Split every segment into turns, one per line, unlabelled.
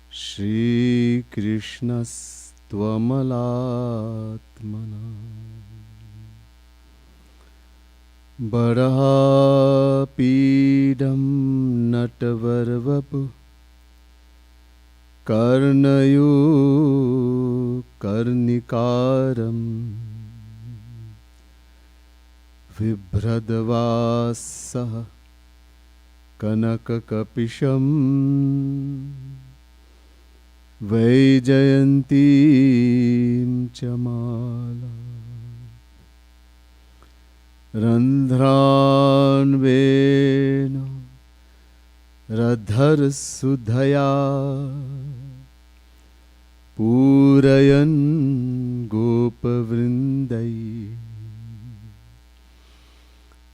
Shri Krishna Tvamalatmana Barahapidam Natavarvapu Karnayu Karnikaram Vibhradvasaha Kanakakapisham Vaijayantim Chamala Randhranvena Radhar Sudhaya Purayan Gopavrindai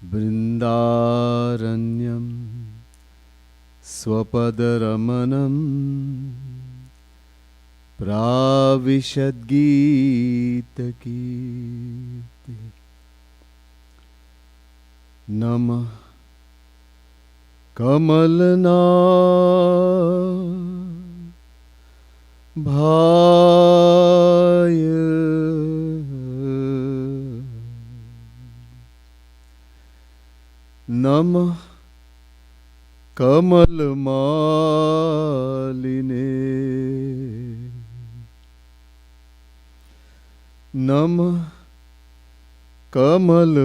Brindaranyam Swapadaramanam Pravishadgita Kirti Namah Kamalana Bhaya Namah Kamalamaline Namah Kamalpada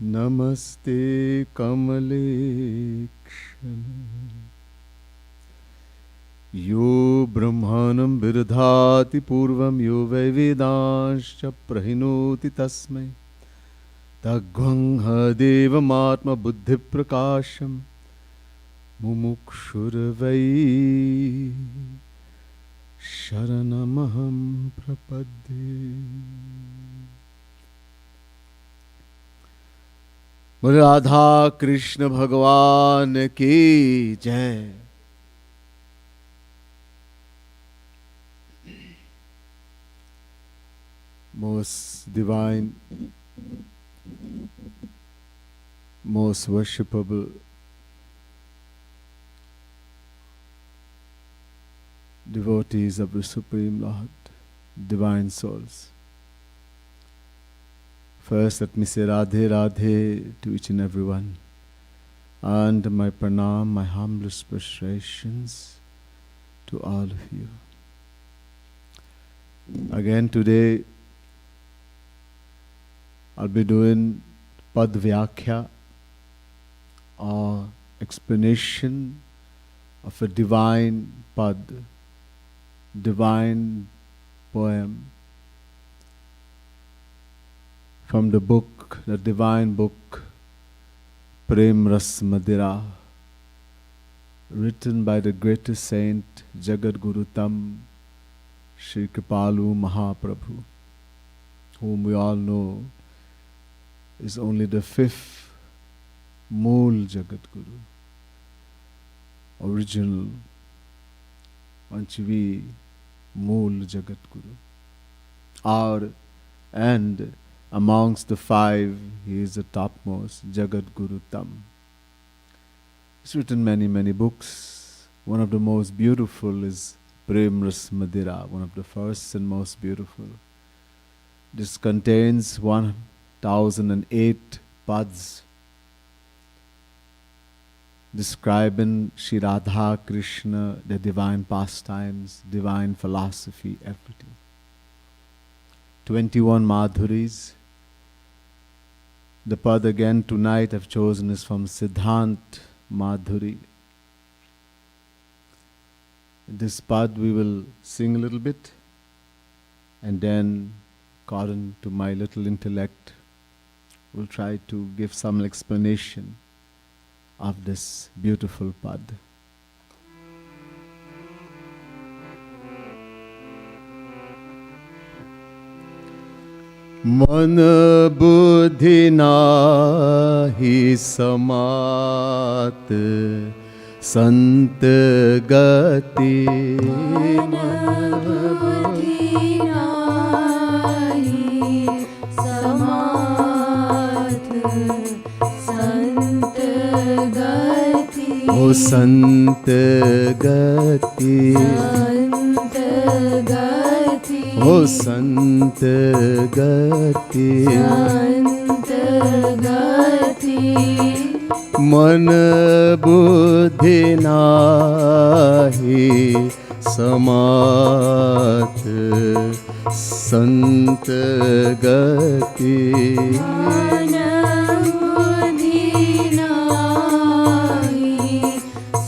Namaste Kamalekshana Yo Brahmanam Virdhati Purvam Yo Vaivedanscha Prahinoti Tasmai Tagvang Hadevamatma Buddhi Prakasham Mumukshurvai Sharanamaham Prapadde. Radha Krishna Bhagavan ki Jai. Most divine, most worshipable devotees of the Supreme Lord, divine souls. First, let me say Radhe Radhe to each and every one, and my pranam, my humblest prostrations to all of you. Again today, I'll be doing Pad Vyakhya, or explanation of a divine Pad, divine poem from the book, the divine book, Prem Ras Madira, written by the greatest saint, Jagat Guru Dham, Shri Kripalu Mahaprabhu, whom we all know is only the fifth Mool Jagat Guru, original Vanchivi Mool Jagat Guru. And amongst the five, he is the topmost, Jagat Guru Dham. He's written many, many books. One of the most beautiful is Prem Ras Madira, one of the first and most beautiful. This contains 1008 pads describing Shri Radha Krishna, the divine pastimes, divine philosophy, everything. 21 Madhuris. The pad again tonight I've chosen is from Siddhant Madhuri. This pad we will sing a little bit, and then according to my little intellect, we'll try to give some explanation of this beautiful pad. Man buddhi nahi samat Sant Gati
Man buddhi nahi
हो संत गति,
संत गति,
हो संत गति,
संत गति,
मन बुद्धि नाहि समात संत गति,
मन बुद्धि नाहि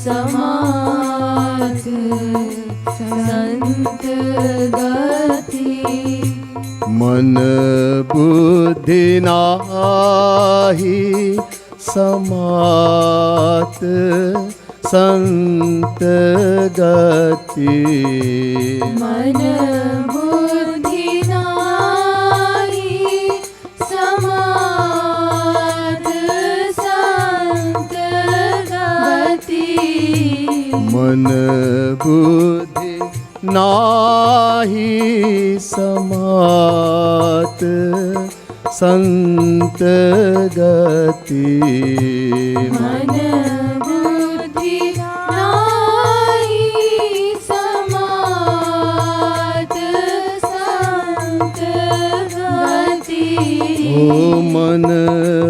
समात संत गति,
मन बुद्धि नाहि समात संत गति,
मन बुद्धि नाहि समात संत गति,
मन बुद्धि नाहि समात संत गति,
मन बुद्धि नाहि समात संत गति,
ओ मन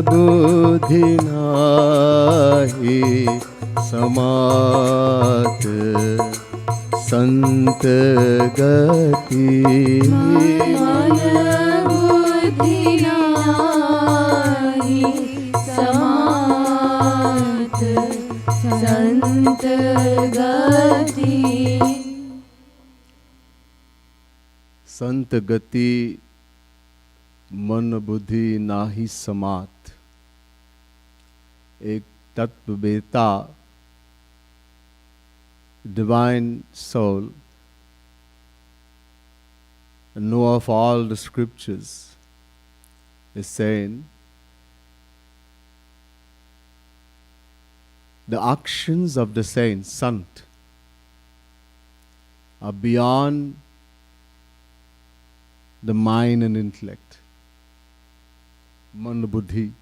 बुद्धि नाहि समात संत गति,
मन बुद्धि नाहि समात संत गति,
संत गति मन बुद्धि नाहि समात। एक तत्ववेता, divine soul, know of all the scriptures, is saying the actions of the saints, Sant, are beyond the mind and intellect. Man buddhi.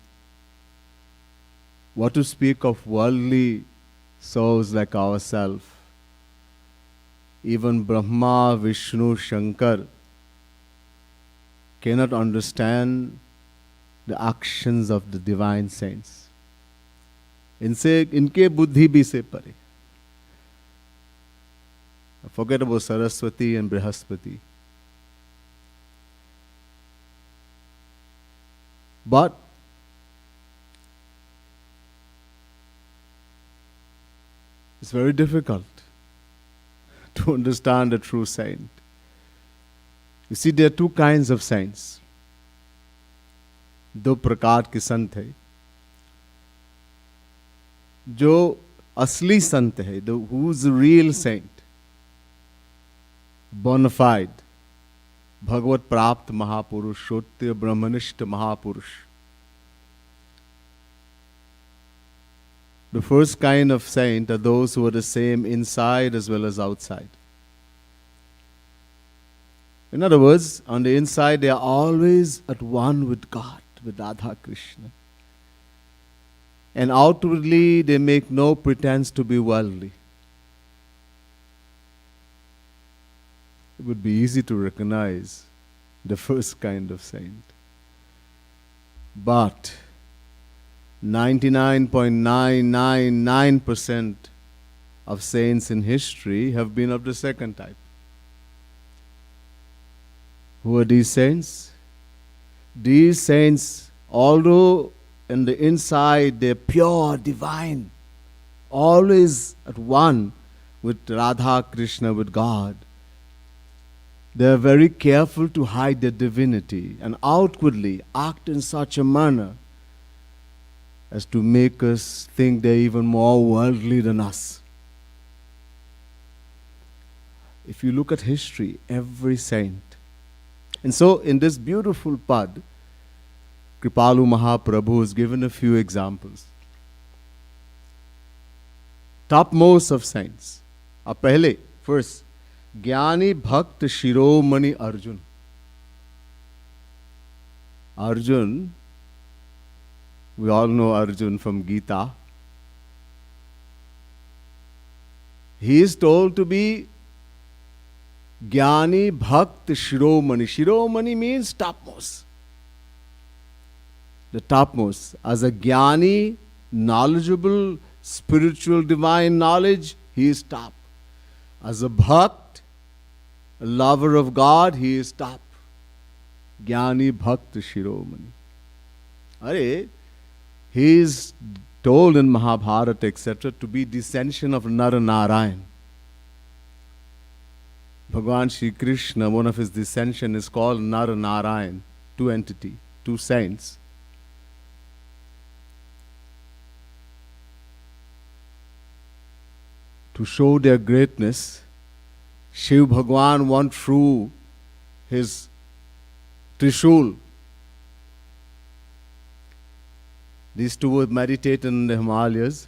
What to speak of worldly souls like ourselves? Even Brahma, Vishnu, Shankar cannot understand the actions of the divine saints. इनके बुद्धि भी से परे. Forget about Saraswati and Brihaspati. But it's very difficult to understand a true saint. You see, there are two kinds of saints. दो प्रकार के संत है. जो असली संत है, who is the real saint, bona fide, भगवत प्राप्त महापुरुष, श्रोत्य ब्रह्मनिष्ठ महापुरुष. The first kind of saint are those who are the same inside as well as outside. In other words, on the inside they are always at one with God, with Radha Krishna. And outwardly they make no pretense to be worldly. It would be easy to recognize the first kind of saint. But 99.999% of saints in history have been of the second type. Who are these saints? These saints, although in the inside they're pure, divine, always at one with Radha Krishna, with God, they're very careful to hide their divinity and outwardly act in such a manner as to make us think they're even more worldly than us. If you look at history, every saint. And so in this beautiful pad, Kripalu Mahaprabhu has given a few examples. Topmost of saints are pehle, first, Jnani Bhakt Shiromani Arjun. Arjun, we all know Arjun from Gita. He is told to be Jnani Bhakt Shiromani. Shiromani means topmost. The topmost. As a Jnani, knowledgeable, spiritual, divine knowledge, he is top. As a Bhakt, a lover of God, he is top. Jnani Bhakt Shiromani. Are, he is told in Mahabharata, etc., to be descension of Naranarayan. Bhagavan Shri Krishna, one of his descension is called Naranarayan, two entity, two saints. To show their greatness, Shiv Bhagwan went through his Trishul. These two would meditate in the Himalayas.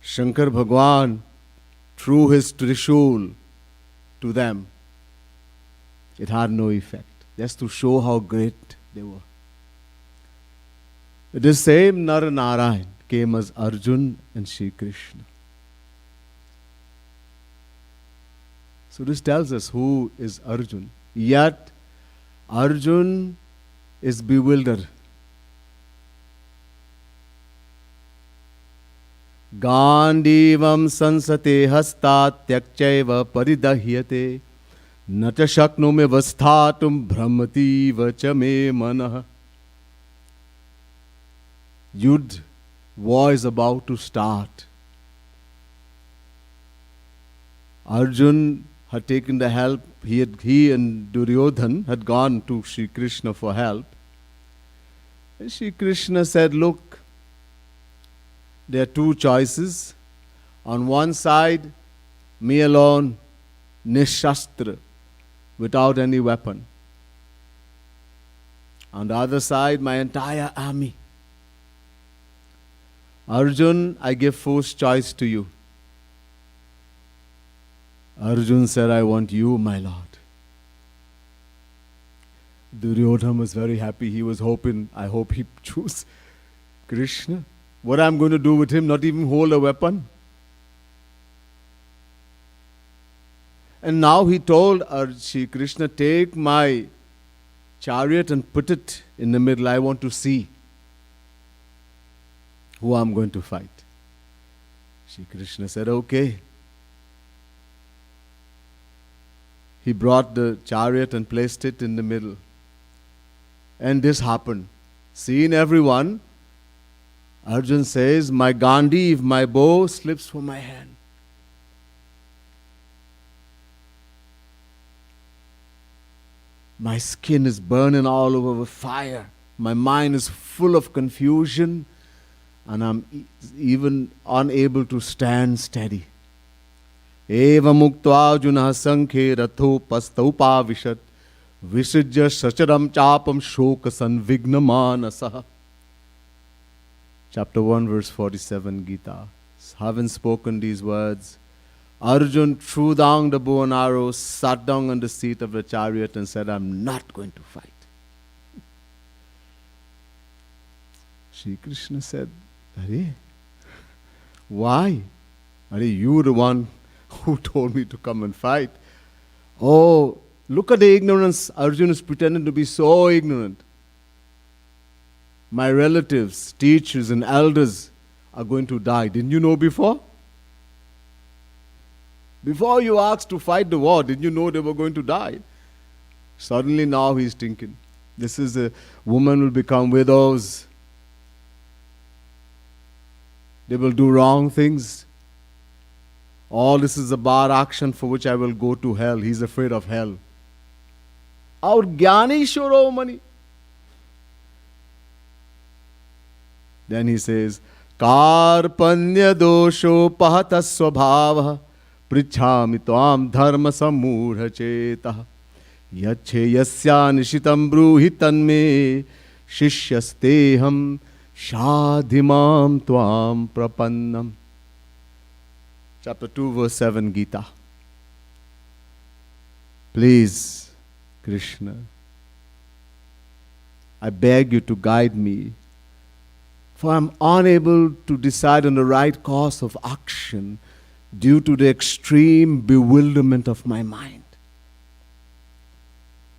Shankar Bhagwan threw his Trishul to them. It had no effect. Just to show how great they were. The same Naranarayan came as Arjun and Shri Krishna. So this tells us who is Arjun. Yet Arjun is bewildered. Gandivam sansate hastat tyakchaiva paridahyate nata shaknume vasthatum brahmati vacha me manah. Yudh, war is about to start. Arjun had taken the help. He and Duryodhan had gone to Shri Krishna for help. And Shri Krishna said, look, there are two choices. On one side, me alone, nishastra, without any weapon. On the other side, my entire army. Arjun, I give first choice to you. Arjun said, I want you, my Lord. Duryodhana was very happy. He was hoping, I hope he choose Krishna. What I'm going to do with him, not even hold a weapon. And now he told Shri Krishna, take my chariot and put it in the middle. I want to see who I'm going to fight. Shri Krishna said, okay. He brought the chariot and placed it in the middle. And this happened. Seeing everyone, Arjun says, my Gandhi, if my bow slips from my hand. My skin is burning all over with fire. My mind is full of confusion. And I'm even unable to stand steady. Eva muktva junah sankhe ratho pastaupa vishat visijya sacharam chapam shoka sanvigna manasah. Chapter 1 verse 47 Gita. Having spoken these words, Arjun threw down the bow and arrow, sat down on the seat of the chariot and said, I'm not going to fight. Shri Krishna said, Are, why? Are you the one who told me to come and fight? Oh, look at the ignorance. Arjuna is pretending to be so ignorant. My relatives, teachers and elders are going to die. Didn't you know before? Before you asked to fight the war, didn't you know they were going to die? Suddenly now he's thinking, this is a woman will become widows. They will do wrong things. All this is a bad action for which I will go to hell. He's afraid of hell. Our Jnani Shuromani. Then he says, Karpanya dosho pahata swabhava prichhami tvam dharma samudha chetah yache yasya nishitam bruhi tanme shishyasteham shadhimam tvam prapannam. Chapter 2 verse 7 Gita. Please, Krishna, I beg you to guide me For I am unable to decide on the right course of action due to the extreme bewilderment of my mind.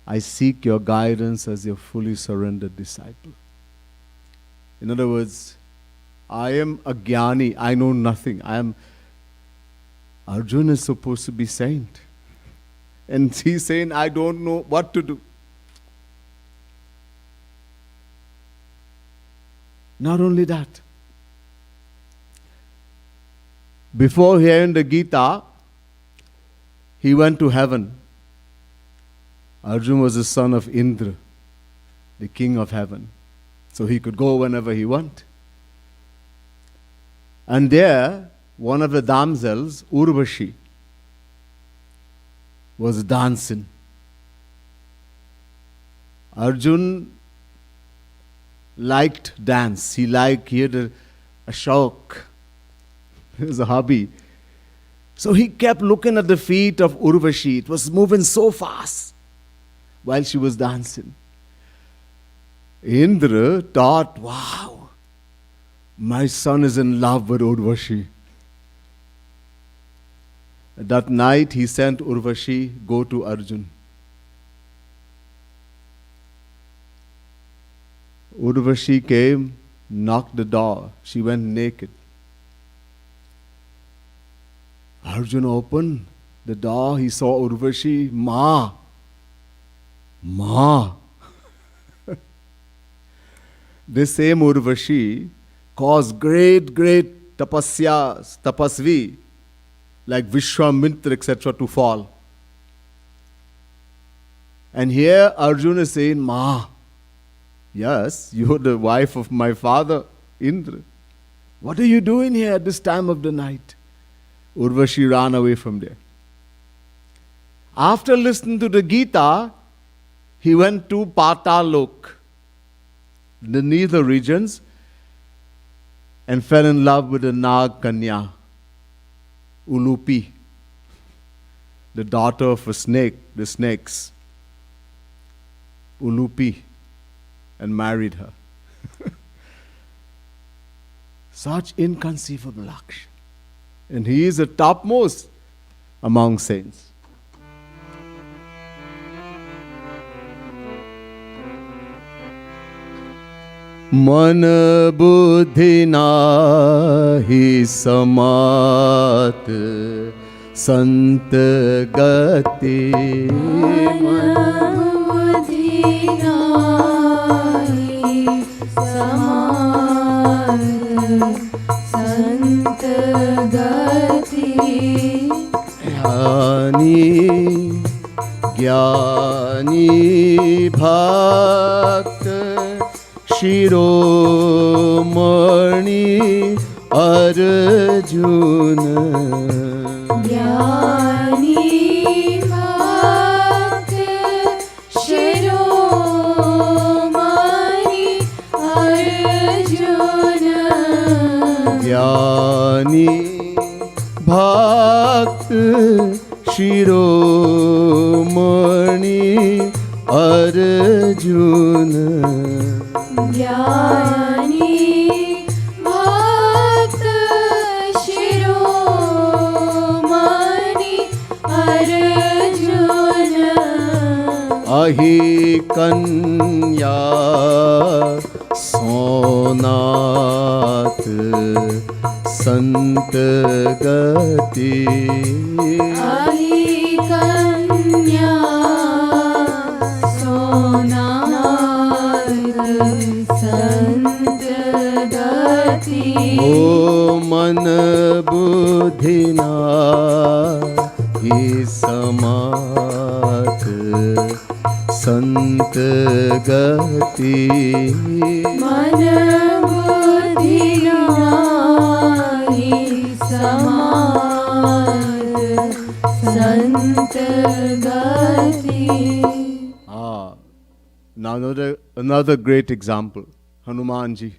I seek your guidance as your fully surrendered disciple. In other words, I am a jnani, I know nothing. Arjuna is supposed to be saint. And he's saying, I don't know what to do. Not only that, before hearing the Gita, he went to heaven. Arjuna was the son of Indra, the king of heaven. So he could go whenever he wanted. And there, one of the damsels, Urvashi, was dancing. Arjuna liked dance. He had a shock. It was a hobby. So he kept looking at the feet of Urvashi. It was moving so fast while she was dancing. Indra thought, wow, my son is in love with Urvashi. That night he sent Urvashi, go to Arjuna. Urvashi came, knocked the door. She went naked. Arjuna opened the door. He saw Urvashi. Ma. This same Urvashi caused great tapasvi, like Vishwamitra, etc., to fall. And here Arjuna is saying, Ma, yes, you're the wife of my father, Indra. What are you doing here at this time of the night? Urvashi ran away from there. After listening to the Gita, he went to Patalok, the nether regions, and fell in love with the Nag Kanya, Ulupi, the daughter of a snake, the snakes, Ulupi, and married her. Such inconceivable action. And he is the topmost among saints. मन बुद्धि नाहि समात संत गति
मन बुद्धि नाहि समात संत गति
ज्ञानी भक्त शिरोमणि अर्जुन
ज्ञानी भक्त शिरोमणि अर्जुन
ज्ञानी भक्त शिरोमणि अर्जुन
ज्ञानी भक्त शिरोमणि अर्जुन
अहि कन्या सोनाथ संत गति
अहि कन्या संत गति
ओ मन बुद्धि नाहि समात संत गति
मन बुद्धि नाहि समात संत गति.
Now another great example, Hanumanji.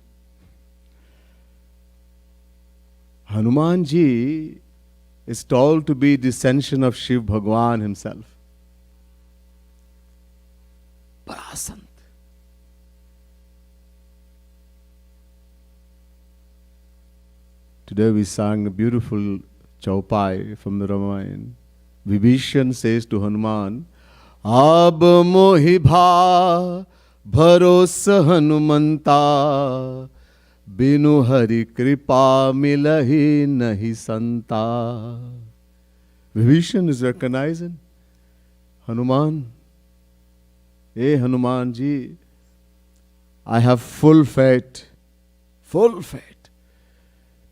Hanumanji is told to be descension of Shiv Bhagwan himself. Parasant. Today we sang a beautiful chaupai from the Ramayana. Vibhishan says to Hanuman, Ab mohi bha bharosa Hanumanta, binu hari kripa milahi nahi santa. Vibhishan is recognizing Hanuman. Hey Hanuman ji, I have full faith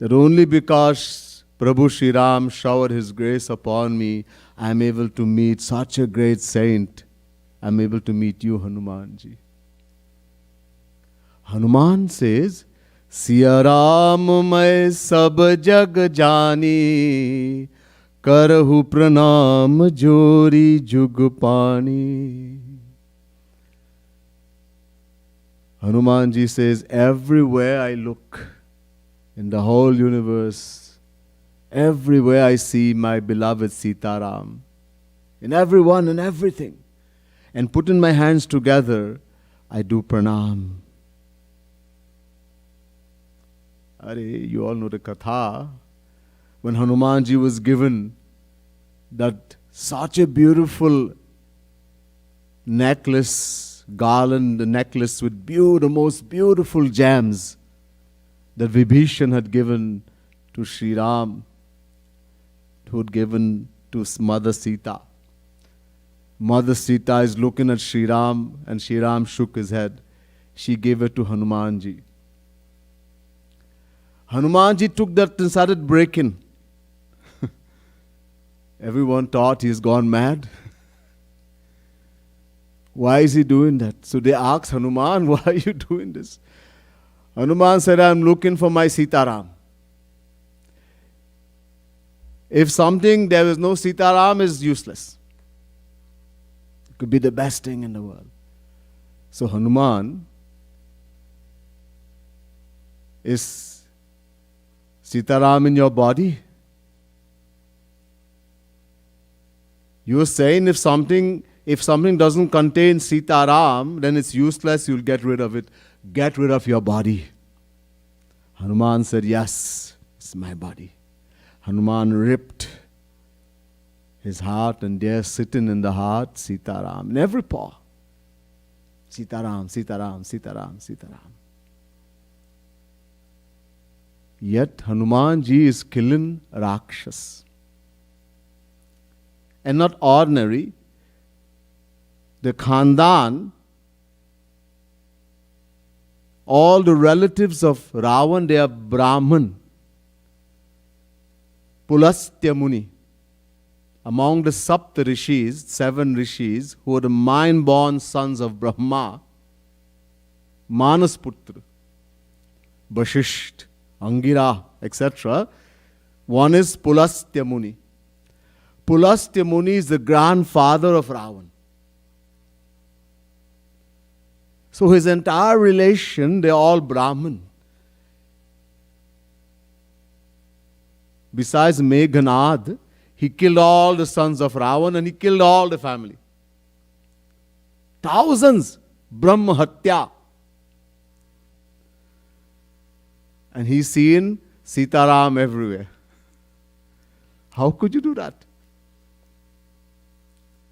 that only because Prabhu Shri Ram showered his grace upon me, I am able to meet such a great saint. I am able to meet you, Hanuman ji. Hanuman says, Siya Ram mai sab jag jani, Karahu pranam jori jug pani. Hanumanji says, everywhere I look in the whole universe, everywhere I see my beloved Sita Ram, in everyone and everything, and putting my hands together, I do pranam. Are, you all know the katha. When Hanumanji was given that such a beautiful necklace, garland, the necklace with the most beautiful gems that Vibhishan had given to Sri Ram, who had given to Mother Sita. Mother Sita is looking at Sri Ram, and Sri Ram shook his head. She gave it to Hanumanji. Hanumanji took that and started breaking. Everyone thought he's gone mad. Why is he doing that? So they asked Hanuman, why are you doing this? Hanuman said, I'm looking for my Sitaram. If something there is no Sitaram is useless. It could be the best thing in the world. So Hanuman, is Sitaram in your body? You are saying if something doesn't contain Sitaram, then it's useless, you'll get rid of it. Get rid of your body. Hanuman said, yes, it's my body. Hanuman ripped his heart, and there sitting in the heart, Sitaram, in every paw. Sitaram, Sitaram, Sitaram, Sitaram. Yet Hanumanji is killing Rakshas. And not ordinary. The Khandan, all the relatives of Ravan, they are Brahman. Pulastya Muni. Among the Sapta Rishis, 7 Rishis, who are the mind-born sons of Brahma, Manasputra, Vashisht, Angira, etc. One is Pulastya Muni. Pulastya Muni is the grandfather of Ravan. So his entire relation, they are all Brahmin. Besides Meghanad, he killed all the sons of Ravan and he killed all the family. Thousands, Brahma Hatya. And he's seen Sitaram everywhere. How could you do that?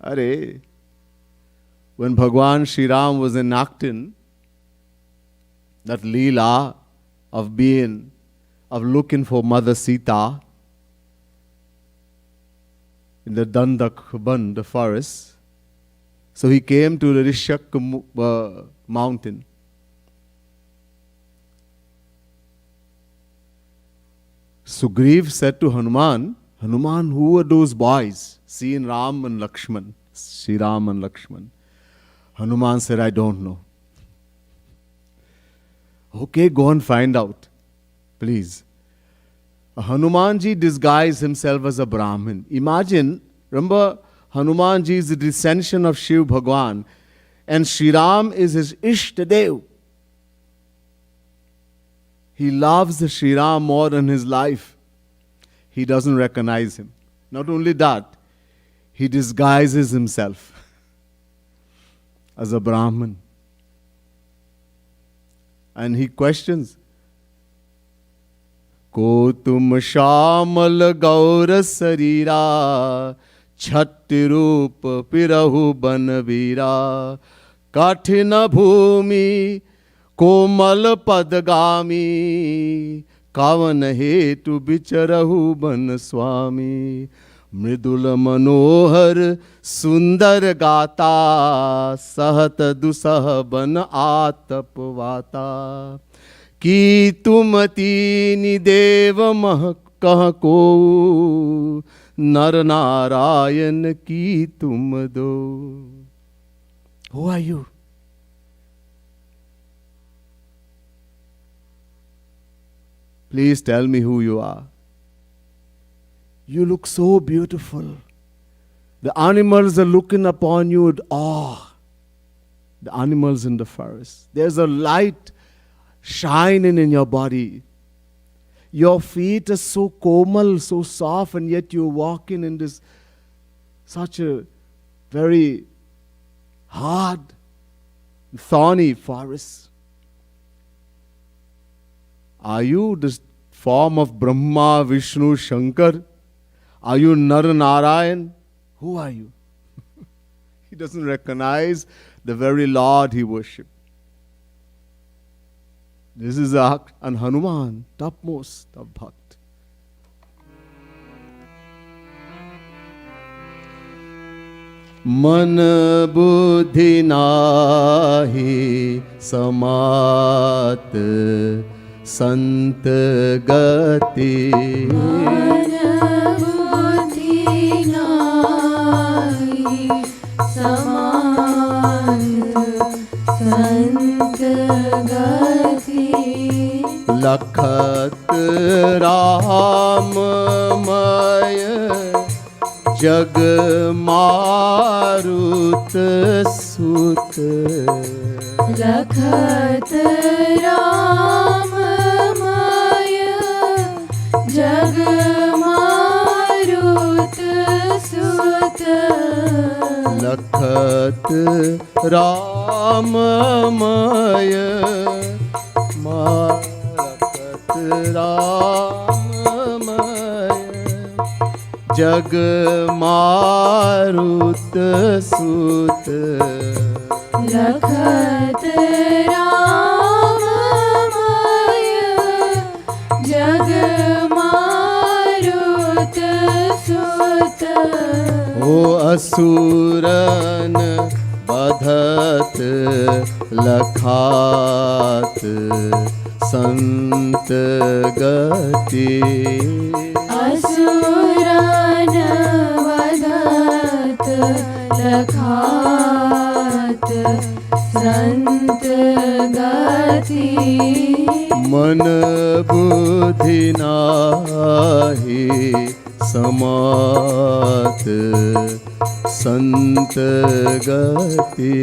Arey, when Bhagwan Shri Ram was enacting that Leela of looking for Mother Sita in the Dandak Ban, the forest, so he came to the Rishak mountain. Sugriv said to Hanuman, Hanuman, who are those boys? Seeing Ram and Lakshman, Sri Ram and Lakshman. Hanuman said, I don't know. Okay, go and find out, please. Hanumanji disguised himself as a Brahmin. Imagine, remember, Hanumanji is the descension of Shiv Bhagwan, and Sri Ram is his Ishtadev. He loves the Sri Ram more than his life. He doesn't recognize him. Not only that, he disguises himself as a Brahmin. And he questions, को तुम श्यामल गौर शरीरा, छट्टि रूप पिरहु बनवीरा, कठिन भूमि कोमल पदगामी, कवन हेतु बिचरहु बन स्वामी। मृदुल मनोहर सुंदर गाता, सहत दुसह बन आतप वाता। कि तुम तीन देव मह कह को, नर नारायण की तुम दो। Who are you? Please tell me who you are. You look so beautiful. The animals are looking upon you with awe. The animals in the forest. There's a light shining in your body. Your feet are so komal, so soft, and yet you're walking in this such a very hard, thorny forest. Are you this form of Brahma, Vishnu, Shankar? Are you Nar Narayan? Who are you? He doesn't recognize the very Lord he worshipped. This is an Hanuman, topmost of Bhakt. मन बुद्धि नाहि समात, संत गति।
मन बुद्धि नाहि समात, संत गति।
लखत राममय जग मारुत सुत।
लखत राममय जग मारुत सुत।
लखत राममय लखत राममय जग मारुत सुत।
लखत राममय जग मारुत सुत।
ओ असुरन बधत लखात, संत गति।
असुरन वदत लखात, संत गति।
मन बुद्धि नाहि समात, संत गति।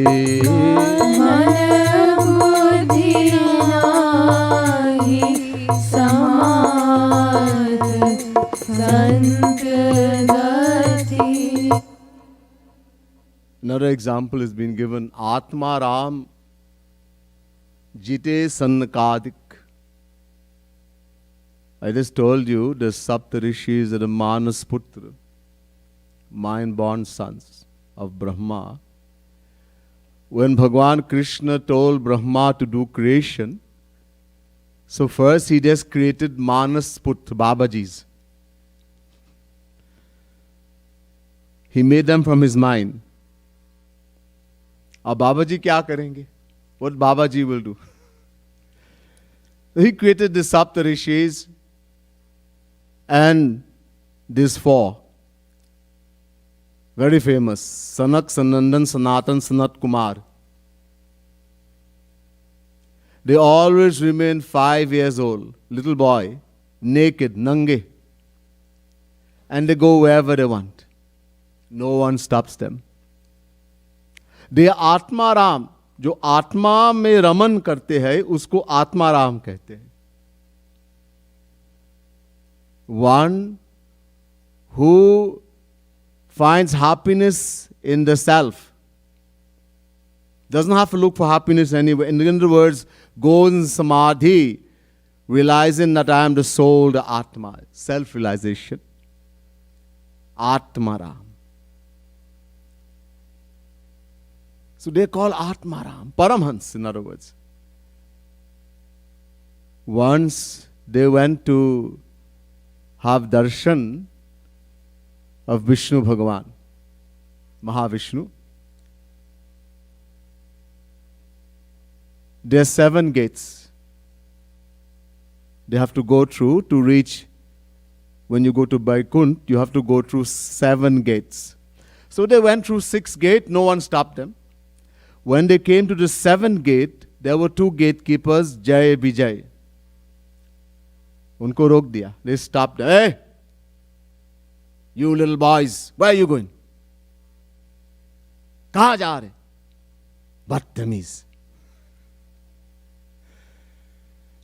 मन बुद्धि नाहि समात, संत गति।
Another example has been given. Atma Ram Jite Sankadik. I just told you the Saptarishis are the Manas Putra, mind-born sons of Brahma. When Bhagwan Krishna told Brahma to do creation, so first he just created Manas Putra, Babajis. He made them from his mind. अब बाबा जी क्या करेंगे? What Baba Ji will do? So he created the Saptarishis and these four. Very famous. Sanak, Sanandan, Sanatan, Sanat Kumar. They always remain 5 years old. Little boy, naked, nange. And they go wherever they want. No one stops them. They are Atma Ram. जो आत्मा में रमन करते हैं उसको आत्मा राम कहते हैं. One who finds happiness in the self doesn't have to look for happiness anywhere. In other words, goes in samadhi realizing that I am the soul, the Atma, self-realization, Atmaram. So they call Atmaram, Paramhans in other words. Once they went to have darshan of Vishnu Bhagavan, Mahavishnu. There are 7 gates they have to go through to reach. When you go to Vaikuntha, you have to go through 7 gates. So they went through 6 gates, no one stopped them. When they came to the 7th gate, there were 2 gatekeepers, Jai Vijay. Unko rok diya. They stopped. Hey, you little boys, where are you going? Kahan ja rahe? Badtamiz.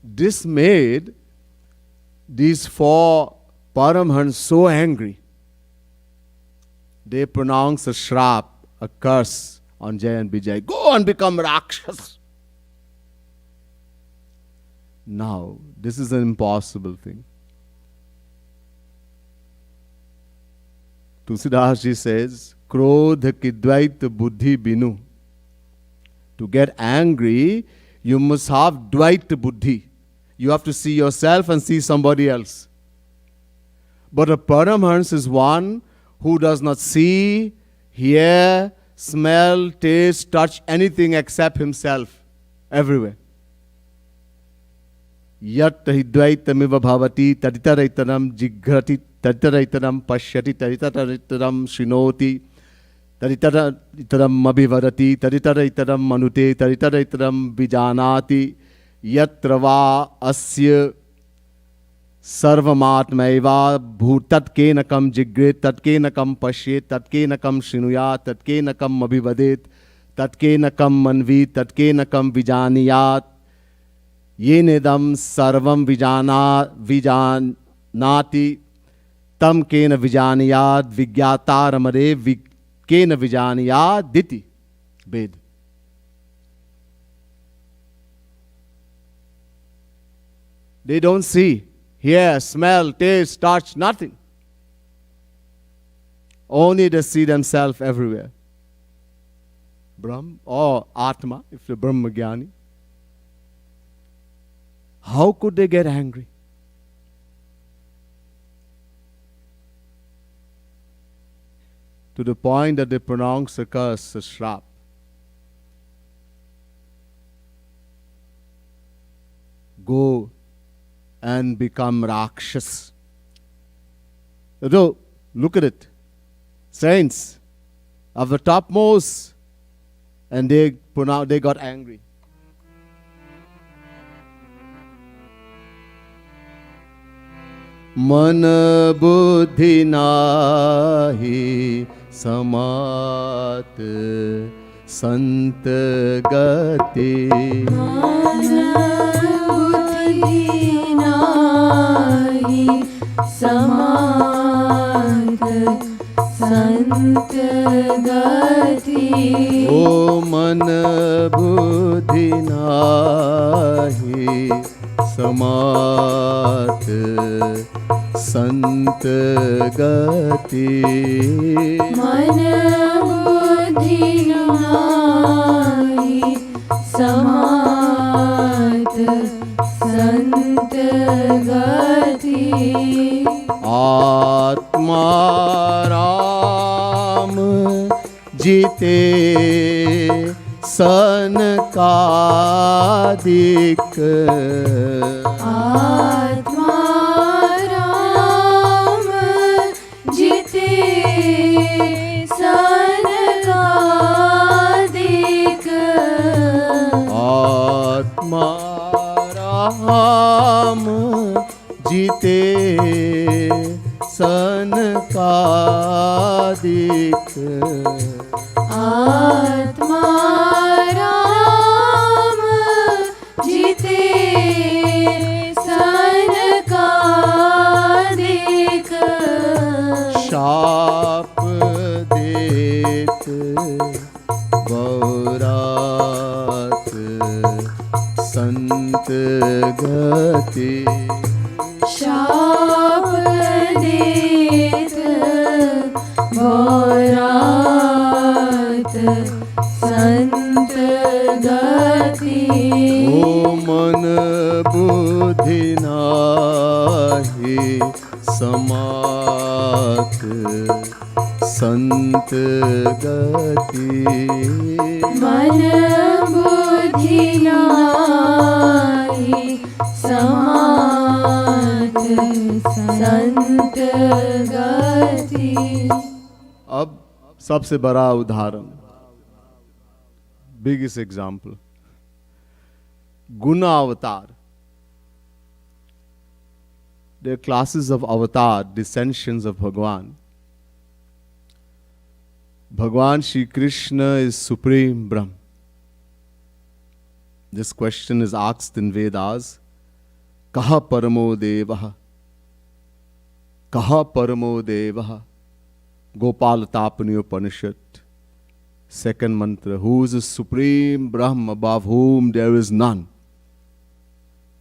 This made these 4 Paramhans so angry. They pronounced a shrap, a curse on Jai and Vijay. Go and become Rakshas. Now, this is an impossible thing. Tulsidas ji says, Krodha kidvait buddhi binu. To get angry, you must have dvait buddhi. You have to see yourself and see somebody else. But a Paramhans is one who does not see, hear, smell, taste, touch anything except himself everywhere. Yat hidvaitamiva bhavati taditaraitanam jigrati taditaraitanam pashyati taditaraitanam shinoti taditaraitanam abhivarati taditaraitanam manute taditaraitanam vijanati yatra va asya sarvamatmaiva bhutatkenakam jigret tatkenakam pashyet tatkenakam shinuyat tatkenakam abhivadet tatkenakam manvit tatkenakam vijaniyat yenedam sarvam vijanati tam kena vijaniyat vigyatamare kena vijaniyat diti. Ved. They don't see, hear, smell, taste, touch, nothing. Only they see themselves everywhere. Brahm or Atma, if they're Brahmagyani. How could they get angry? To the point that they pronounce a curse, a shrap. Go and become Rakshas. Though, look at it. Saints of the topmost, and they got angry. मन बुद्धि नाहि समात संत गति
मन बुद्धि नाहि समात संत गति
ओ मन बुद्धि नाहि समात संत गति
मन बुद्धि नाहि समात संत गति
आत्मा राम जीते सनकादिक
आत्मा राम जीते सनकादिक
आत्मा राम जीते सनकादिक
आत्मा राम जीते सनकादिक
शाप देत बहुरात Sant Gati.
शाप देत भोरात संत गति
O मन बुद्धि नाहि समात Sant Gati.
मन बुद्धि नाहि समात संत गति।
अब सबसे बड़ा उदाहरण, biggest example, Guna avatar. There are classes of avatar, descensions of Bhagwan. Bhagwan Shri Krishna is Supreme Brahm. This question is asked in Vedas. Kaha paramo devaha? Kaha paramo devaha? Gopal Tapani Upanishad. Second mantra. Who is the Supreme Brahm above whom there is none?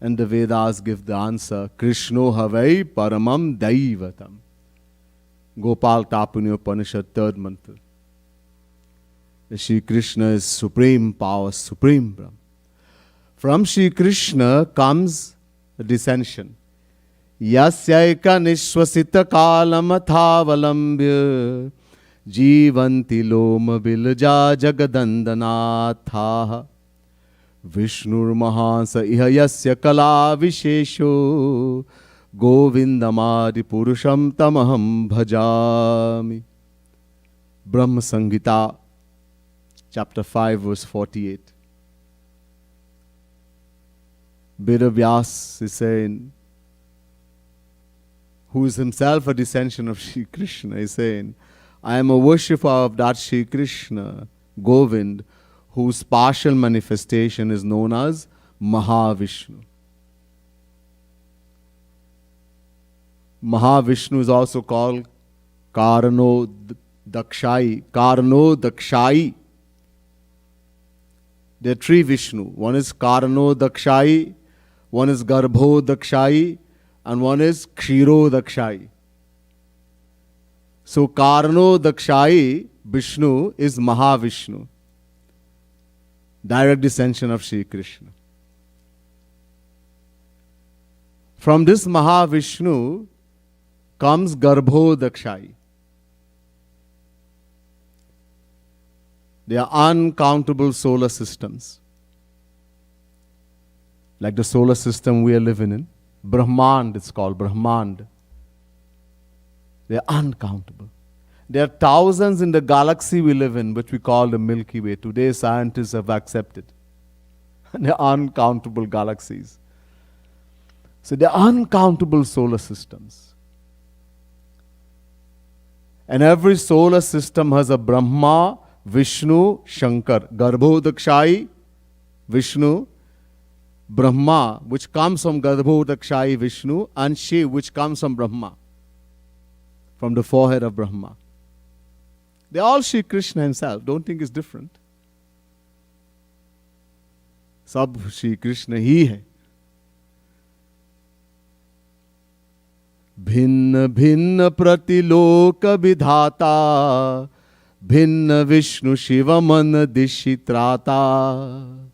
And the Vedas give the answer. Krishno havai paramam daivatam. Gopal Tapani Upanishad, third mantra. Shri Krishna is supreme power, supreme Brahm. From Shri Krishna comes a descension. Yasyaika nishwasita kalamathavalambya jivanti loma bilja jagadandanatha Vishnur mahansa iha yasya kala vishesho govindamadi purusham tamaham bhajami. Brahma Samhita, chapter 5, verse 48. Vedavyas is saying, who is himself a descension of Shri Krishna, is saying, I am a worshipper of that Shri Krishna, Govind, whose partial manifestation is known as Mahavishnu. Mahavishnu is also called Karano Dakshai. Karano Dakshai. There are three Vishnu. One is Karano Dakshai, one is Garbho Dakshai, and one is Kshiro Dakshai. So Karano Dakshai Vishnu is Mahavishnu, direct descension of Shri Krishna. From this Mahavishnu comes Garbho Dakshai. There are uncountable solar systems. Like the solar system we are living in. Brahmand, it's called Brahmand. They are uncountable. There are thousands in the galaxy we live in, which we call the Milky Way. Today scientists have accepted. There are uncountable galaxies. So there are uncountable solar systems. And every solar system has a Brahma, Vishnu, Shankar. Garbho Dakshai, Vishnu, Brahma, which comes from Garbho Dakshai Vishnu, and Shiv, which comes from Brahma, from the forehead of Brahma. They are all Shri Krishna himself. Don't think it's different. Sab Shri Krishna hi hai. Bhinna bhinna pratiloka vidhata Bhinna Vishnu Shiva Mana Dishitrata.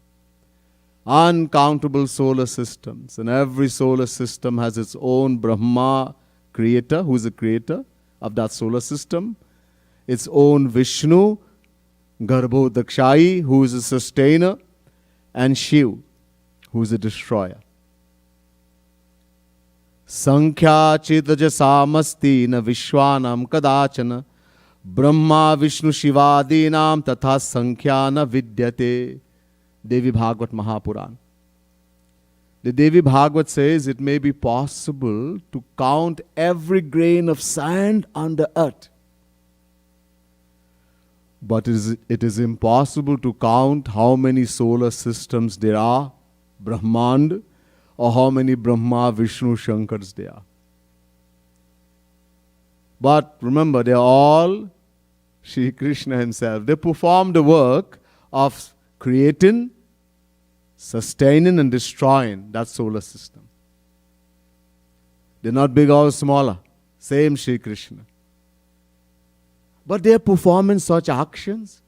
Uncountable solar systems, and every solar system has its own Brahma creator, who is the creator of that solar system, its own Vishnu, Garbho Dakshai, who is a sustainer, and Shiv, who is a destroyer. Sankhya Chitaja Samasti na Vishwanam Kadachana Brahma Vishnu Shivadinam Tatha Sankhya na Vidyate. Devi Bhagavad Mahapuran. The Devi Bhagavad says it may be possible to count every grain of sand on the earth. But it is impossible to count how many solar systems there are, Brahmand, or how many Brahma, Vishnu, Shankars there are. But remember, they are all Shri Krishna himself. They perform the work of creating, sustaining and destroying that solar system. They're not big or smaller. Same Shri Krishna. But they are performing such actions.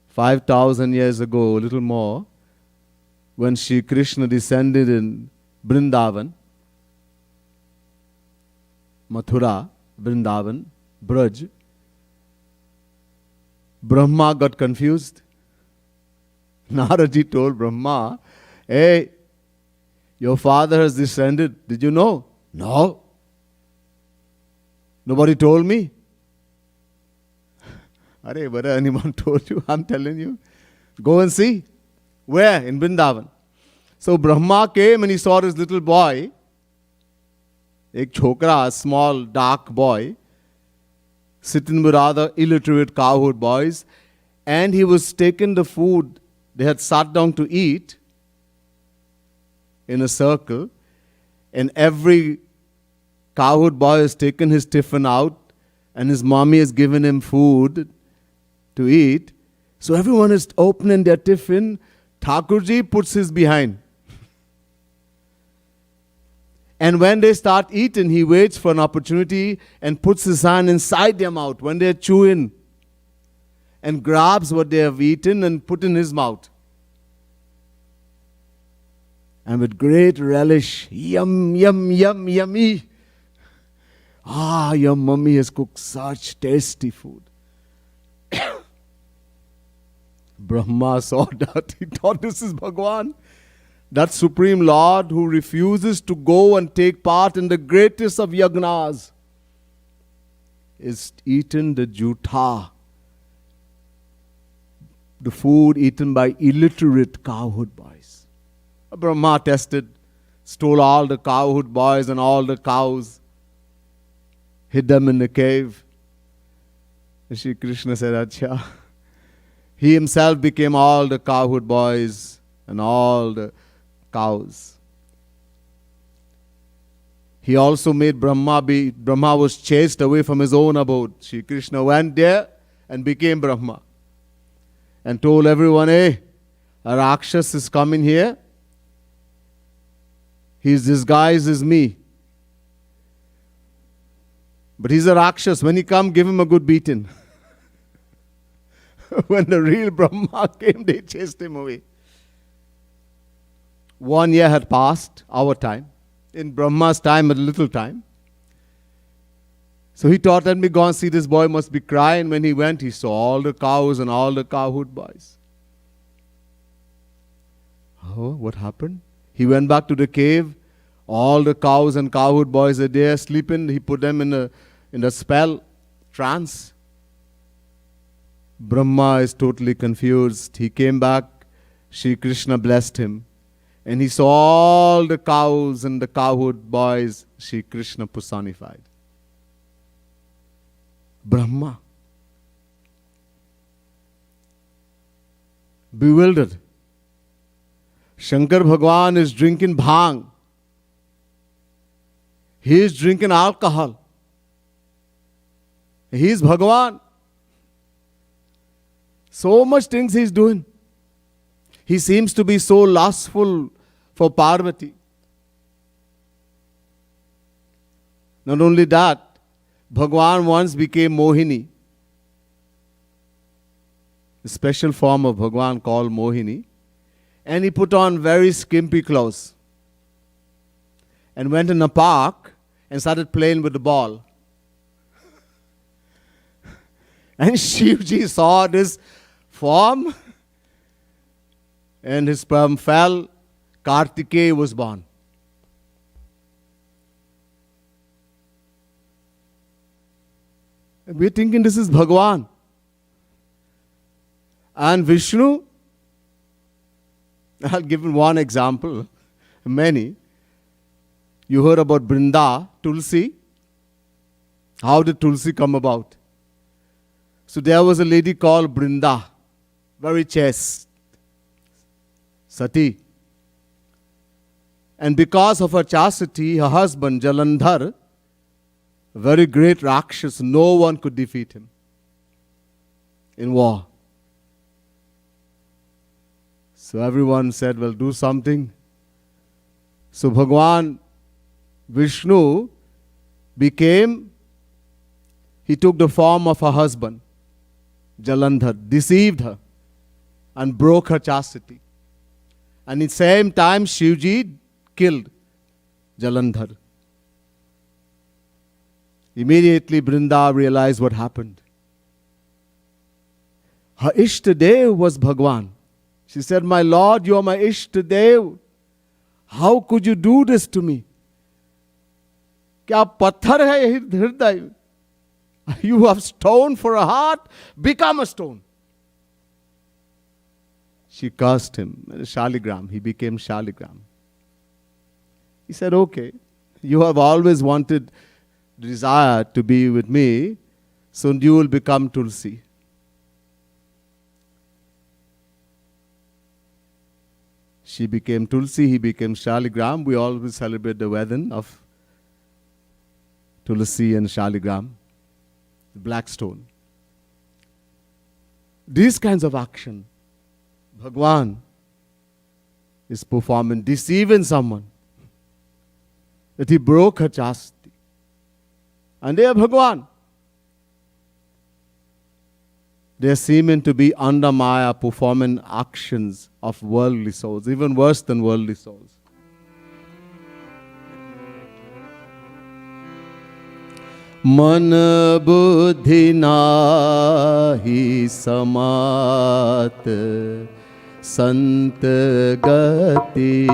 5,000 years ago, a little more, when Shri Krishna descended in Vrindavan, Mathura, Vrindavan, Braj, Brahma got confused. Naraji told Brahma, hey, your father has descended. Did you know? No. Nobody told me. Arey, whether anyone told you, I'm telling you. Go and see. Where? In Vrindavan. So Brahma came and he saw this little boy, ek chokra, a small dark boy, sitting with other illiterate cowherd boys, and he was taking the food. They had sat down to eat in a circle, and every cowherd boy has taken his tiffin out, and his mommy has given him food to eat. So everyone is opening their tiffin. Thakurji puts his behind. And when they start eating, he waits for an opportunity and puts his hand inside their mouth when they're chewing, and grabs what they have eaten and put in his mouth. And with great relish, yum, yum, yum, yummy. Ah, your mummy has cooked such tasty food. Brahma saw that. He thought this is Bhagwan, that Supreme Lord who refuses to go and take part in the greatest of yagnas, is eaten the jutha, the food eaten by illiterate cowherd boys. Brahma tested, stole all the cowherd boys and all the cows, hid them in the cave. And Shri Krishna said, Acha. He himself became all the cowherd boys and all the cows. He also made Brahma was chased away from his own abode. Shri Krishna went there and became Brahma and told everyone, hey, a Rakshas is coming here. His disguise is me. But he's a Rakshas. When he comes, give him a good beating. When the real Brahma came, they chased him away. 1 year had passed, our time. In Brahma's time, a little time. So he thought, let me go and see this boy must be crying. When he went, he saw all the cows and all the cowherd boys. Oh, what happened? He went back to the cave. All the cows and cowherd boys are there sleeping. He put them in a spell, trance. Brahma is totally confused. He came back. Shri Krishna blessed him. And he saw all the cows and the cowherd boys Shri Krishna personified. Brahma. Bewildered. Shankar Bhagwan is drinking bhang. He is drinking alcohol. He is Bhagwan. So much things he is doing. He seems to be so lustful for Parvati. Not only that, Bhagwan once became Mohini. A special form of Bhagwan called Mohini. And he put on very skimpy clothes. And went in a park and started playing with the ball. And Shivji saw this form, and his sperm fell. Kartikeya was born. And we're thinking this is Bhagwan. And Vishnu, I'll give you one example, many. You heard about Brinda, Tulsi. How did Tulsi come about? So there was a lady called Brinda, very chaste, Sati. And because of her chastity, her husband, Jalandhar, a very great Rakshas, no one could defeat him in war. So everyone said, well, do something. So Bhagwan Vishnu he took the form of her husband, Jalandhar, deceived her and broke her chastity. And at the same time, Shivji killed Jalandhar. Immediately, Brinda realized what happened. Her Ishtadev was Bhagwan. She said, my Lord, you are my Ishtadev. How could you do this to me? क्या पत्थर है यही हृदय? You have stone for a heart, become a stone. She cursed him, Shaligram. He became Shaligram. He said, okay, you have always wanted, desire to be with me, so you will become Tulsi. She became Tulsi, he became Shaligram. We always celebrate the wedding of Tulsi and Shaligram, the black stone. These kinds of action, Bhagwan is performing, deceiving someone, that he broke her chastity. And they are Bhagwan. They are seeming to be under Maya, performing actions of worldly souls, even worse than worldly souls. मन बुद्धि नाहि समात संत गति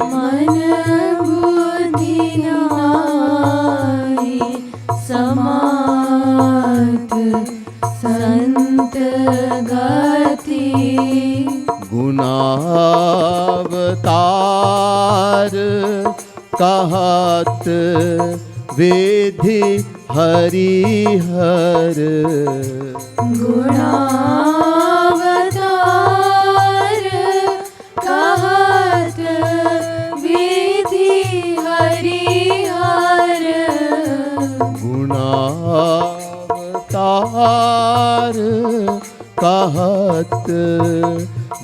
मन बुद्धि नाहि समात संत गति गुणावतार कहत विधि हरिहर गुणावतार कहत विधि हरिहर
गुणावतार कहत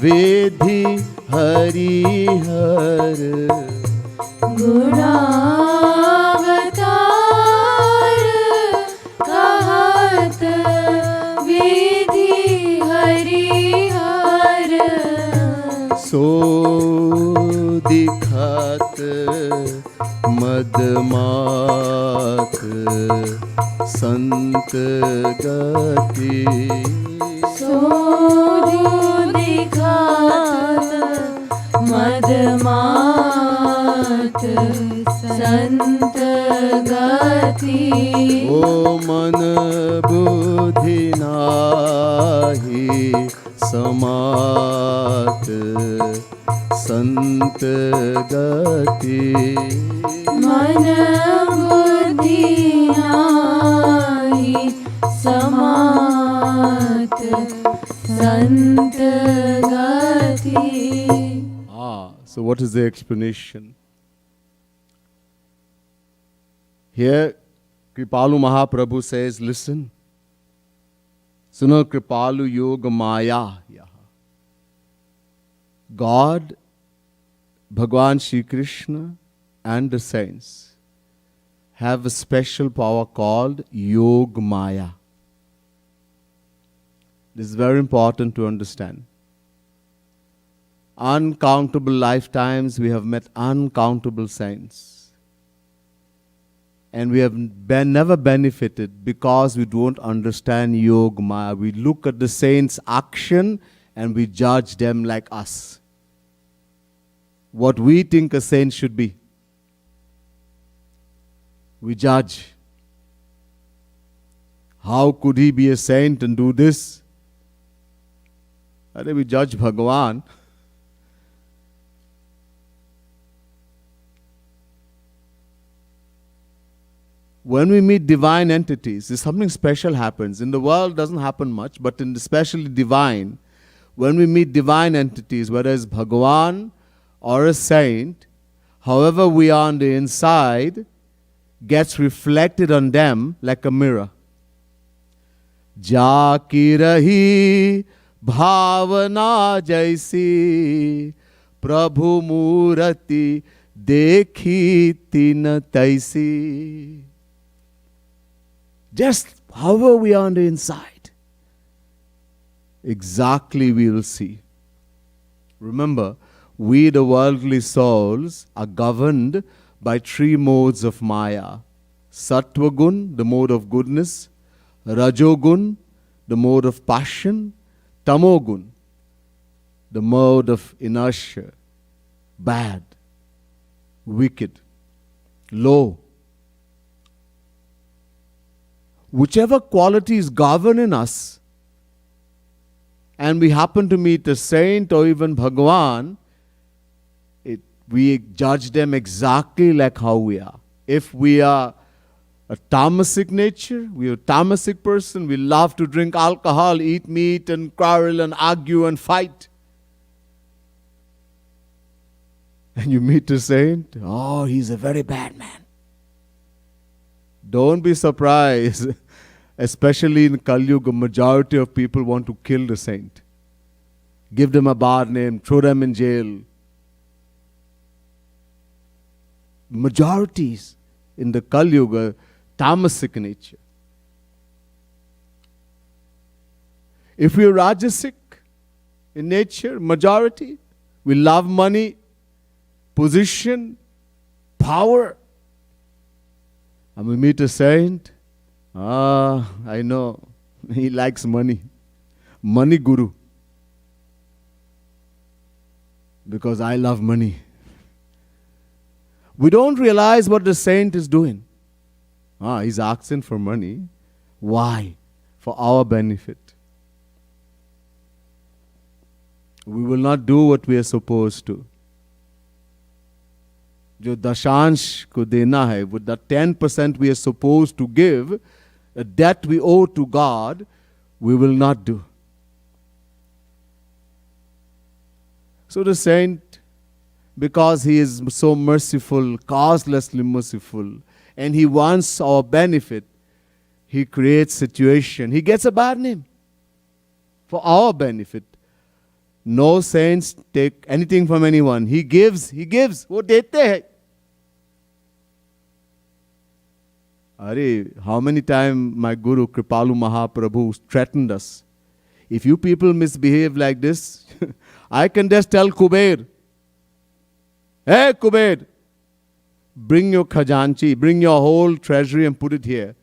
विधि हरिहर
गुणावतार कहत विधि हरिहर
सो दिखत मदमात संत गति
सो दिखत मदमात संत गति
ओ मन बुद्धि नाहि समात संत गति
मन बुद्धि नाहि समात संत गति.
So what is the explanation? Here, Kripalu Mahaprabhu says, listen, Suno Kripalu Yoga Maya. God, Bhagwan Shri Krishna and the saints have a special power called Yoga Maya. This is very important to understand. Uncountable lifetimes we have met uncountable saints. And we have never benefited because we don't understand Yoga Maya. We look at the saints' action and we judge them like us. What we think a saint should be. We judge. How could he be a saint and do this? We judge Bhagavan. When we meet divine entities, something special happens. In the world, doesn't happen much, but in especially divine, when we meet divine entities, whether it's Bhagavan or a saint, however we are on the inside, gets reflected on them like a mirror. Jaki rahi भावना जैसी, प्रभु मूर्ति देखी तीन तैसी. Just however we are on the inside, exactly we will see. Remember, we the worldly souls are governed by three modes of Maya. Sattva gun, the mode of goodness. Rajogun, the mode of passion. Tamogun, the mode of inertia. Bad, wicked, low. Whichever qualities govern in us, and we happen to meet a saint or even Bhagwan, we judge them exactly like how we are. If we are a tamasic nature, we are a tamasic person, we love to drink alcohol, eat meat and quarrel and argue and fight. And you meet a saint, oh, he's a very bad man. Don't be surprised, especially in Kali Yuga, a majority of people want to kill the saint. Give them a bad name, throw them in jail. Majorities in the Kali Yuga, tamasic nature. If we are rajasic in nature, majority, we love money, position, power. And we meet a saint, I know, he likes money. Money guru. Because I love money. We don't realize what the saint is doing. He's asking for money. Why? For our benefit. We will not do what we are supposed to. जो दशांश को देना है, with the 10% we are supposed to give, a debt we owe to God, we will not do. So the saint, because he is so merciful, causelessly merciful, and he wants our benefit, he creates situation. He gets a bad name for our benefit. No saints take anything from anyone. He gives. वो देते हैं. How many times my Guru Kripalu Mahaprabhu threatened us. If you people misbehave like this, I can just tell Kuber, hey Kuber, bring your khajanchi, bring your whole treasury and put it here.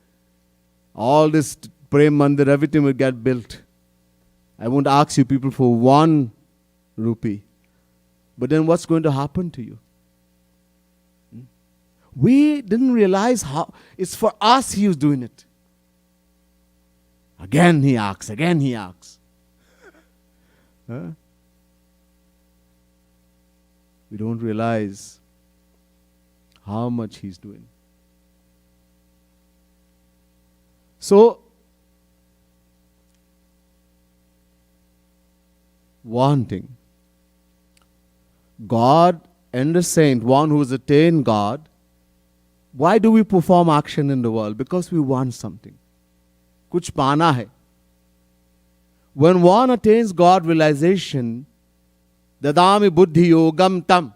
All this Prem Mandir, everything will get built. I won't ask you people for 1 rupee. But then what's going to happen to you? We didn't realize how it's for us he was doing it. Again he asks. Huh? We don't realize how much he's doing. So, one thing, God and the saint, one who has attained God, why do we perform action in the world? Because we want something. Kuch pana hai. When one attains God realization, Dadami Budhi Yogam Tam,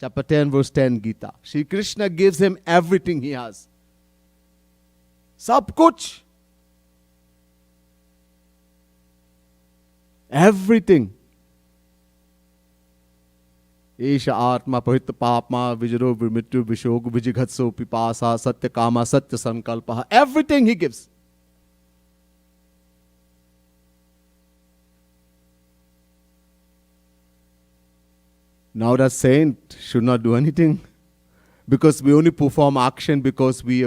chapter 10, verse 10, Gita. Shri Krishna gives him everything he has. Sab kuch. Everything. Esha Atma Pahita Papma Vijaro Vimitru Vishogu Vijighatso Pipasa Satya Kama Satya Sankalpaha. Everything he gives. Now that saint should not do anything because we only perform action because we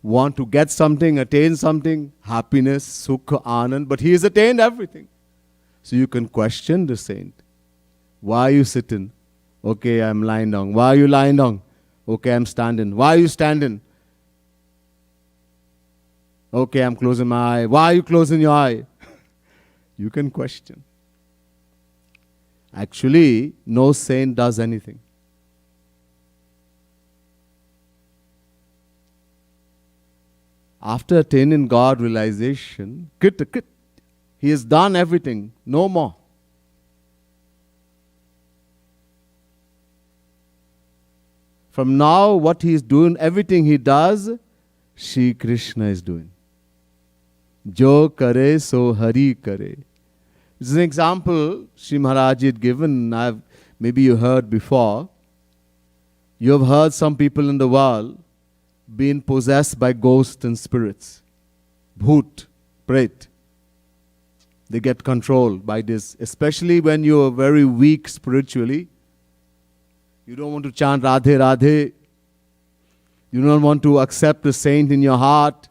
want to get something, attain something, happiness, sukha, anand, but he has attained everything. So you can question the saint. Why are you sitting? Okay, I'm lying down. Why are you lying down? Okay, I'm standing. Why are you standing? Okay, I'm closing my eye. Why are you closing your eye? You can question. Actually, no saint does anything. After attaining God realization, He has done everything. No more. From now, what he is doing, everything he does, Shri Krishna is doing. Jo kare so hari kare. This is an example Sri Maharaj had given. Maybe you heard before. You have heard some people in the world being possessed by ghosts and spirits. Bhoot, pret. They get controlled by this. Especially when you are very weak spiritually. You don't want to chant Radhe Radhe. You don't want to accept the saint in your heart.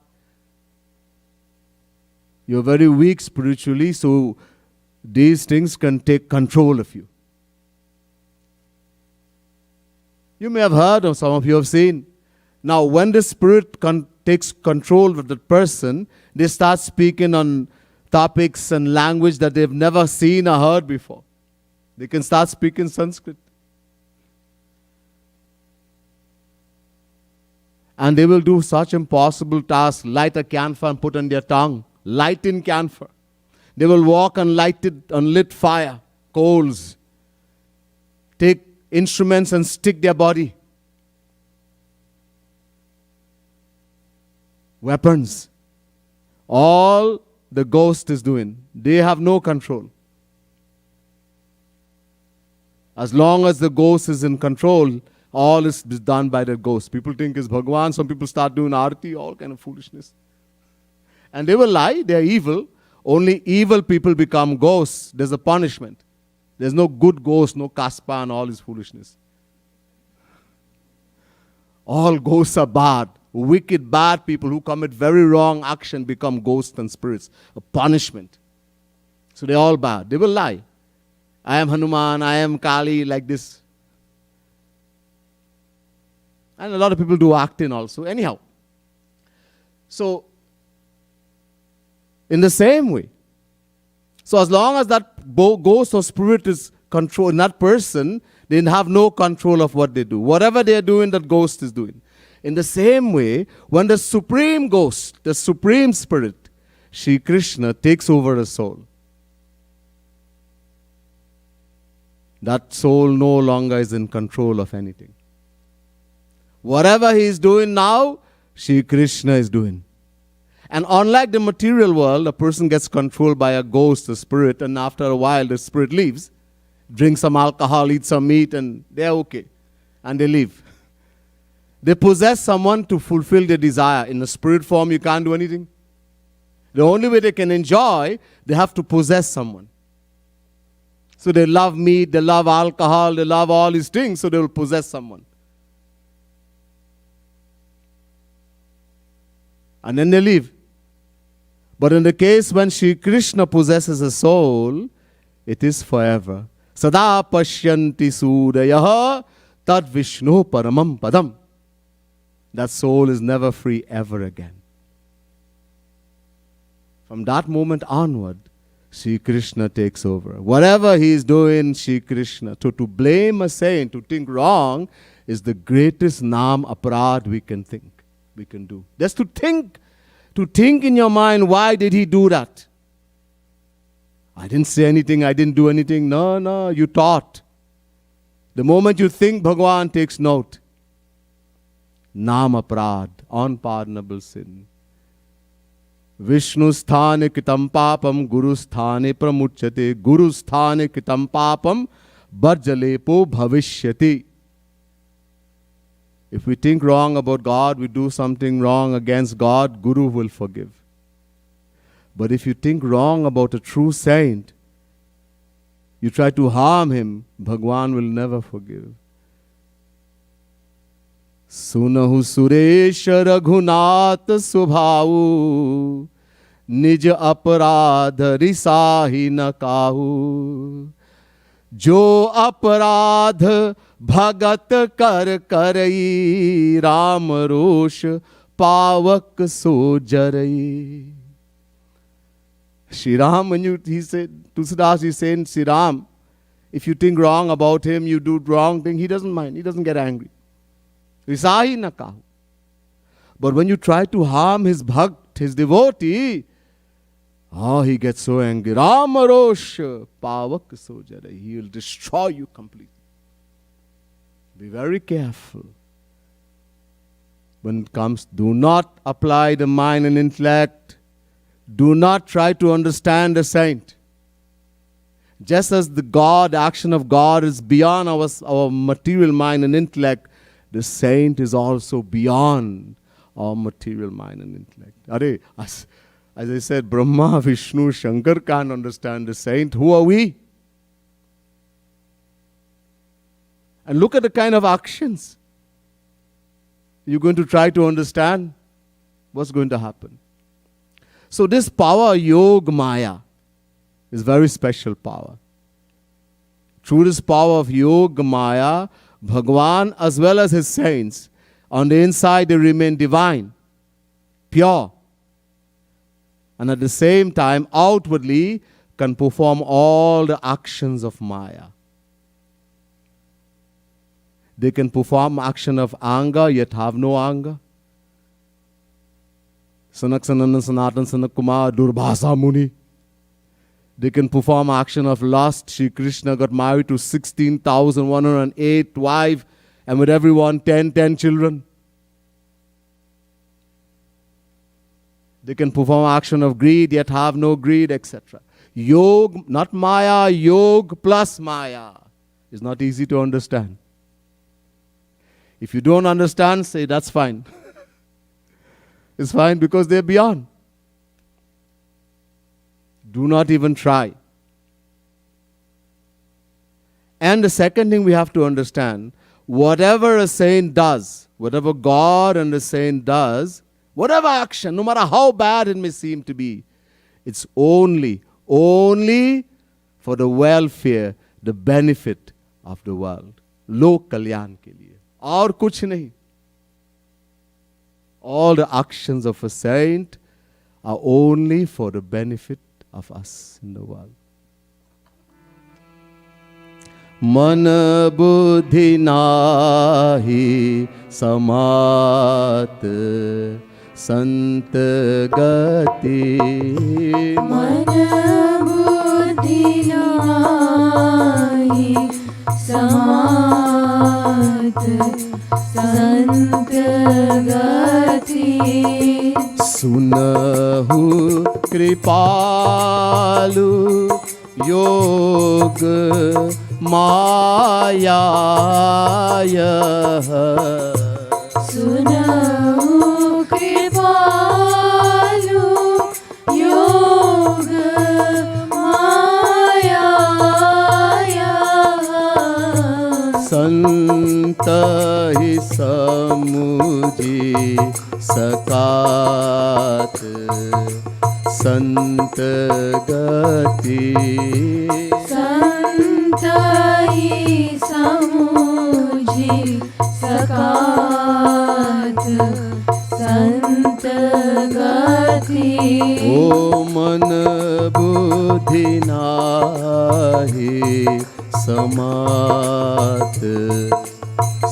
You're very weak spiritually, so these things can take control of you. You may have heard, or some of you have seen. Now, when the spirit takes control of the person, they start speaking on topics and language that they've never seen or heard before. They can start speaking Sanskrit. And they will do such impossible tasks, light a camphor and put on their tongue. Light in camphor. They will walk on lit fire, coals. Take instruments and stick their body. Weapons. All the ghost is doing. They have no control. As long as the ghost is in control, all is done by the ghost. People think it's Bhagwan. Some people start doing arati, all kind of foolishness. And they will lie. They are evil. Only evil people become ghosts. There's a punishment. There's no good ghost, no kaspa and all this foolishness. All ghosts are bad. Wicked, bad people who commit very wrong action become ghosts and spirits. A punishment. So they're all bad. They will lie. I am Hanuman, I am Kali, like this. And a lot of people do acting also. Anyhow. So, in the same way. So as long as that ghost or spirit is controlling that person, they have no control of what they do. Whatever they are doing, that ghost is doing. In the same way, when the supreme ghost, the supreme spirit, Shri Krishna takes over a soul, that soul no longer is in control of anything. Whatever he is doing now, Shri Krishna is doing. And unlike the material world, a person gets controlled by a ghost, a spirit, and after a while the spirit leaves, drinks some alcohol, eats some meat, and they're okay. And they leave. They possess someone to fulfill their desire. In the spirit form, you can't do anything. The only way they can enjoy, they have to possess someone. So they love meat, they love alcohol, they love all these things, so they will possess someone. And then they leave. But in the case when Shri Krishna possesses a soul, it is forever. Sada pashyanti suryaha tad Vishnu paramam padam. That soul is never free ever again. From that moment onward, Shri Krishna takes over. Whatever he is doing, Shri Krishna. So to blame a saint, to think wrong, is the greatest naam aparad we can do. Just to think in your mind, why did he do that? I didn't say anything, I didn't do anything. No, you thought. The moment you think, Bhagwan takes note. Naam aparad, unpardonable sin. Vishnu sthane kitam papam, guru sthane pramuchyate, guru sthane kitam papam, barjalepo bhavishyati. If we think wrong about God, we do something wrong against God, Guru will forgive. But if you think wrong about a true saint, you try to harm him, Bhagwan will never forgive. Sunahu Suresha Raghunath Subhavu, Nij aparadh risahi na kahu. Jo aparadh bhagat kar karai, Ram rosh pavak so jarai. Shri Ram, he said, Tulsidas is saying, Shri Ram, if you think wrong about him, you do wrong thing, he doesn't mind, he doesn't get angry. Risahi na kahu. But when you try to harm his bhakt, his devotee, Oh, he gets so angry. Ramarosh Pavak Sojara. He will destroy you completely. Be very careful. When it comes, do not apply the mind and intellect. Do not try to understand the saint. Just as the God, action of God is beyond our material mind and intellect, the saint is also beyond our material mind and intellect. As I said, Brahma, Vishnu, Shankar can't understand the saint. Who are we? And look at the kind of actions you're going to try to understand. What's going to happen? So this power, Yog Maya, is very special power. Through this power of Yog Maya, Bhagwan as well as his saints, on the inside they remain divine, pure, and at the same time outwardly can perform all the actions of Maya. They can perform action of anger yet have no anger. Sanak Sanandan Sanatan Sanak Kumar Durbhasa Muni. They can perform action of lust. Shri Krishna got married to 16,108 wives, and with everyone 10 children. They can perform action of greed, yet have no greed, etc. Yog, not Maya, Yog plus Maya is not easy to understand. If you don't understand, say that's fine. It's fine because they're beyond. Do not even try. And the second thing we have to understand, whatever a saint does, whatever God and the saint does, whatever action, no matter how bad it may seem to be, it's only for the welfare, the benefit of the world. Lok kalyan ke liye. Aur kuch nahi. All the actions of a saint are only for the benefit of us in the world. Man buddhi nahi samat Sant Gati.
Man buddhi nahi samat Sant Gati.
Sunahu kripalu yog maya.
Sunahu kripalu yog maya.
Sant hi samuji sakat Sant Gati.
Sant hi samuji sakat Sant Gati.
O man buddhi nahi samat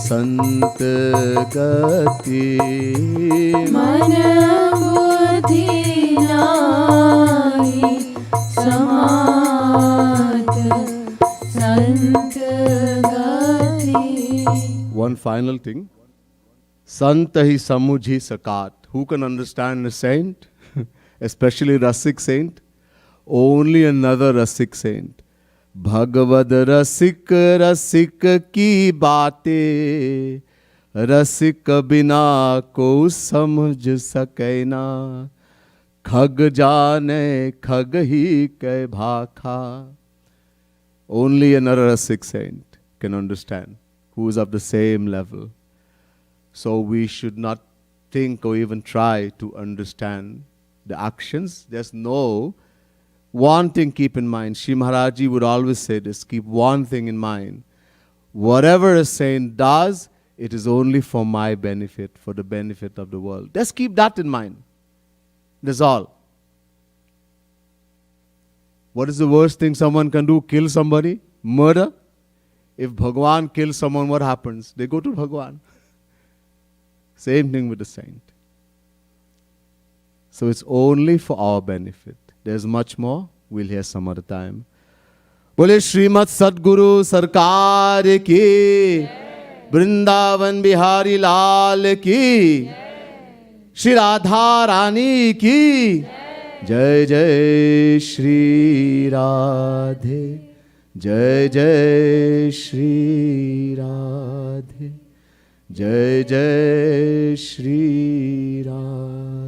Sant Gati.
Man buddhi nahi samat Sant Gati.
One final thing. Sant hi samujhi sakat. Who can understand a saint? Especially Rasik saint? Only another Rasik saint. Bhagavad Rasik Rasik ki baate. Rasik bina ko samjh sake na. Khag jane khag hi kai bhakha. Only another Rasik saint can understand, who is of the same level. So we should not think or even try to understand the actions. Just know one thing, keep in mind. Shri Maharaji would always say this, keep one thing in mind. Whatever a saint does, it is only for my benefit, for the benefit of the world. Just keep that in mind. That's all. What is the worst thing someone can do? Kill somebody? Murder? If Bhagwan kills someone, what happens? They go to Bhagwan. Same thing with the saint. So it's only for our benefit. There's much more. We'll hear some other time. बोले श्रीमद सद्गुरु सरकार की, वृंदावन बिहारी लाल की, श्री राधा रानी की जय जय श्री राधे, जय जय श्री राधे, जय जय श्री राधे.